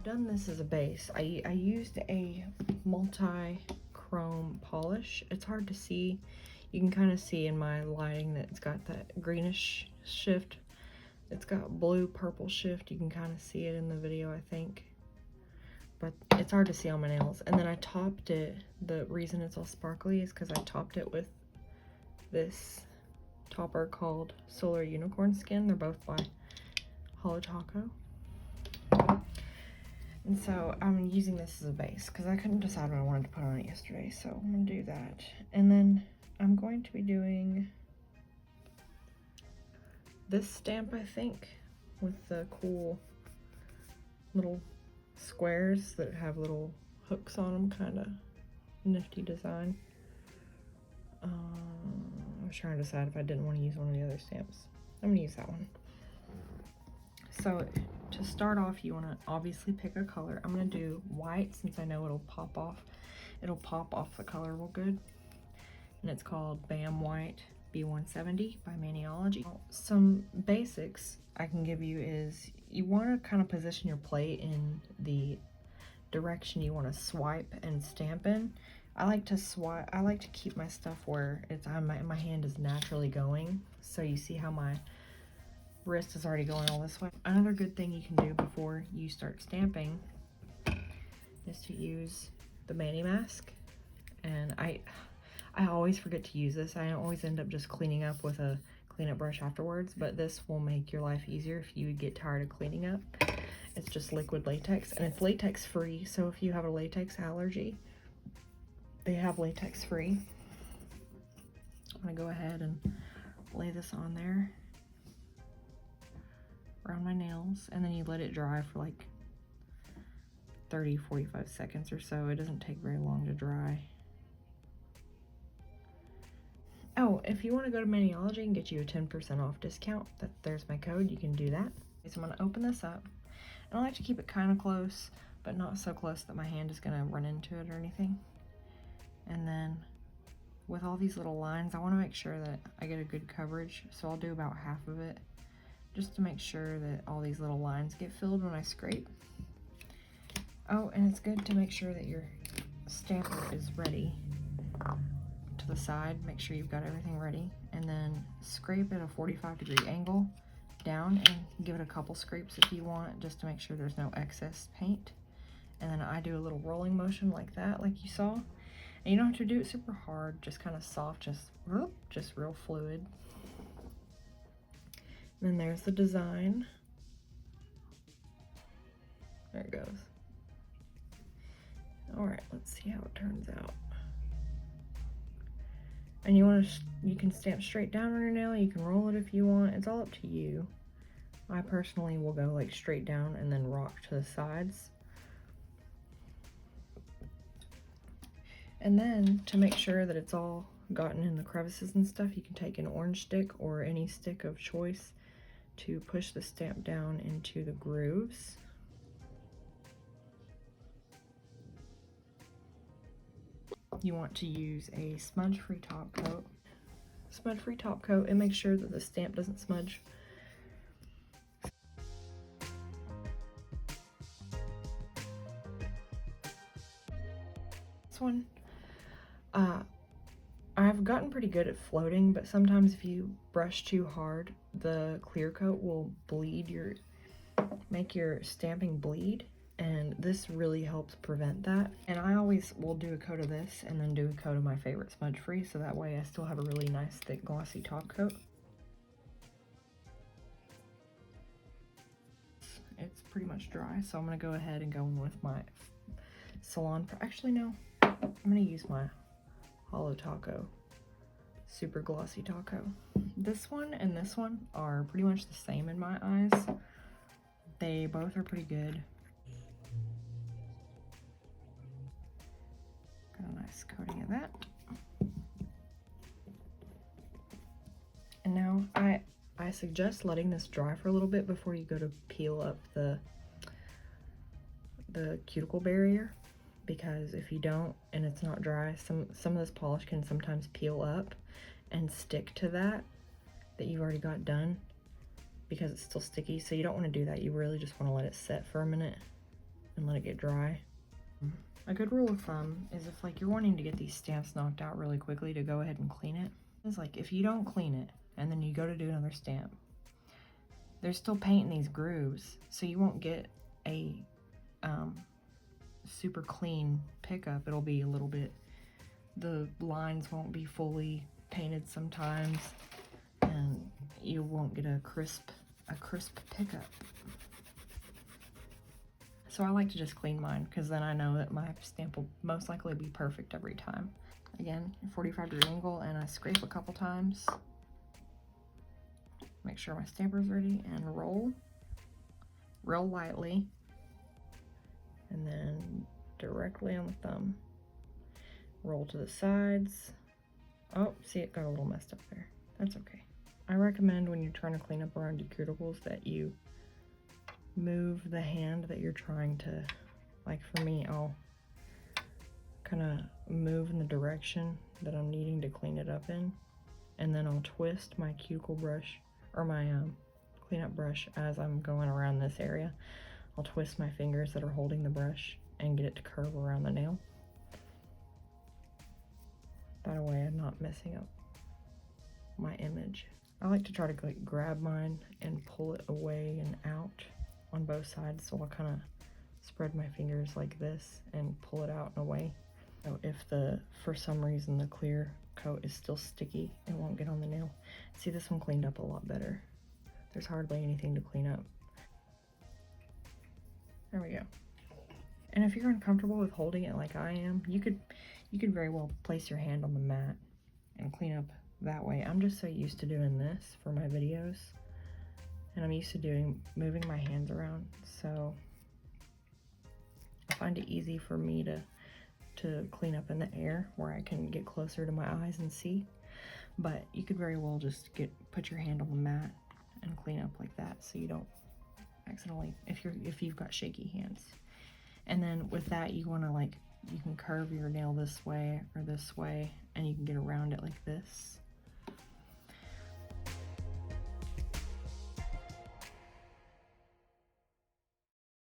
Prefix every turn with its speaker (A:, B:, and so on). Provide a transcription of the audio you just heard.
A: done this as a base. I used a multi-chrome polish. It's hard to see. You can kind of see in my lighting that it's got that greenish shift. It's got blue purple shift. You can kind of see it in the video, I think. But it's hard to see on my nails. And then I topped it. The reason it's all sparkly is because I topped it with this topper called Solar Unicorn Skin. They're both by Holo Taco. And so I'm using this as a base because I couldn't decide what I wanted to put on it yesterday. So I'm going to do that. And then I'm going to be doing this stamp, I think, with the cool little squares that have little hooks on them, kind of nifty design. I was trying to decide if I didn't want to use one of the other stamps. I'm going to use that one. So to start off, you want to obviously pick a color. I'm going to do white since I know it'll pop off. It'll pop off the color real good. And it's called Bam White B170 by Maniology. Some basics I can give you is you want to kind of position your plate in the direction you want to swipe and stamp in. I like to keep my stuff where it's my hand is naturally going. So you see how my wrist is already going all this way. Another good thing you can do before you start stamping is to use the Mani mask. And I always forget to use this. I always end up just cleaning up with a cleanup brush afterwards, but this will make your life easier if you get tired of cleaning up. It's just liquid latex, and it's latex free, so if you have a latex allergy, they have latex free. I'm gonna go ahead and lay this on there around my nails, and then you let it dry for like 30-45 seconds or so. It doesn't take very long to dry. Oh, if you want to go to Maniology and get you a 10% off discount, there's my code. You can do that. So I'm going to open this up. And I like to keep it kind of close, but not so close that my hand is going to run into it or anything. And then with all these little lines, I want to make sure that I get a good coverage. So I'll do about half of it just to make sure that all these little lines get filled when I scrape. Oh, and it's good to make sure that your stamper is ready to the side. Make sure you've got everything ready, and then scrape at a 45-degree angle down, and give it a couple scrapes if you want, just to make sure there's no excess paint. And then I do a little rolling motion like that, like you saw. And you don't have to do it super hard, just kind of soft, just real fluid. And then there's the design. There it goes. All right, let's see how it turns out. And you can stamp straight down on your nail. You can roll it if you want. It's all up to you. I personally will go like straight down and then rock to the sides. And then to make sure that it's all gotten in the crevices and stuff, you can take an orange stick or any stick of choice to push the stamp down into the grooves. You want to use a smudge-free top coat. Smudge-free top coat, and make sure that the stamp doesn't smudge. This one, I've gotten pretty good at floating, but sometimes if you brush too hard, the clear coat will make your stamping bleed. And this really helps prevent that. And I always will do a coat of this and then do a coat of my favorite smudge free, so that way I still have a really nice thick glossy top coat. It's pretty much dry, so I'm gonna go ahead and go in with my Salon, actually no, I'm gonna use my Holo Taco Super Glossy Taco. This one and this one are pretty much the same in my eyes. They both are pretty good. Got a nice coating of that. And now I suggest letting this dry for a little bit before you go to peel up the cuticle barrier, because if you don't and it's not dry, some of this polish can sometimes peel up and stick to that you've already got done, because it's still sticky. So you don't want to do that. You really just want to let it set for a minute. and let it get dry. A good rule of thumb is if like you're wanting to get these stamps knocked out really quickly, to go ahead and clean it. It's like if you don't clean it and then you go to do another stamp, there's still paint in these grooves, so you won't get a super clean pickup. It'll be a little bit, the lines won't be fully painted sometimes, and you won't get a crisp pickup. So I like to just clean mine, because then I know that my stamp will most likely be perfect every time. Again, 45-degree angle, and I scrape a couple times. Make sure my stamper's ready, and roll real lightly, and then directly on the thumb. Roll to the sides. Oh, see, it got a little messed up there. That's okay. I recommend when you're trying to clean up around your cuticles that you move the hand that you're trying to, like for me, I'll kind of move in the direction that I'm needing to clean it up in, and then I'll twist my cuticle brush, or my cleanup brush, as I'm going around this area. I'll twist my fingers that are holding the brush and get it to curve around the nail. That way I'm not messing up my image. I like to try to like grab mine and pull it away and out on both sides, so I'll kind of spread my fingers like this and pull it out and away. So if for some reason the clear coat is still sticky, it won't get on the nail. See, this one cleaned up a lot better. There's hardly anything to clean up. There we go. And if you're uncomfortable with holding it like I am, you could very well place your hand on the mat and clean up that way. I'm just so used to doing this for my videos, and I'm used to moving my hands around, so I find it easy for me to clean up in the air where I can get closer to my eyes and see. But you could very well just put your hand on the mat and clean up like that, so you don't accidentally, if you've got shaky hands. And then with that, you want to you can curve your nail this way or this way, and you can get around it like this.